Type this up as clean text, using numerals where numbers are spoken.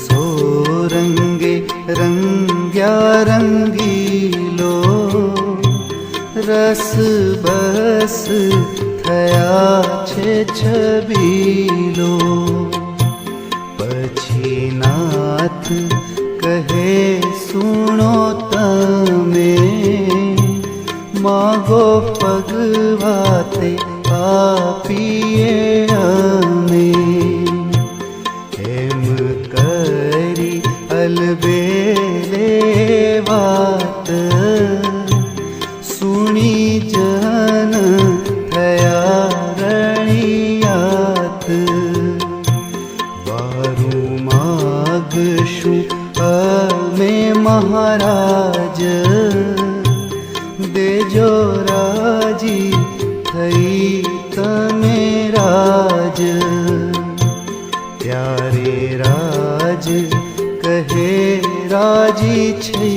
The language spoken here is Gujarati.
સોરંગે રંગ્યા રંગીલો, રસ બસ થયા છે છબીલો. પછી નાથ કહે સુણો તમે, માગો પગવાતે આપીએ અમે. એમ કરી અલબેલે વાત સુણી જન થયા રણિયાત. વારું માગશું અમે મહારાજ, દેજો રાજી થઈ તમે રાજ. ત્યારે રાજ કહે રાજી છે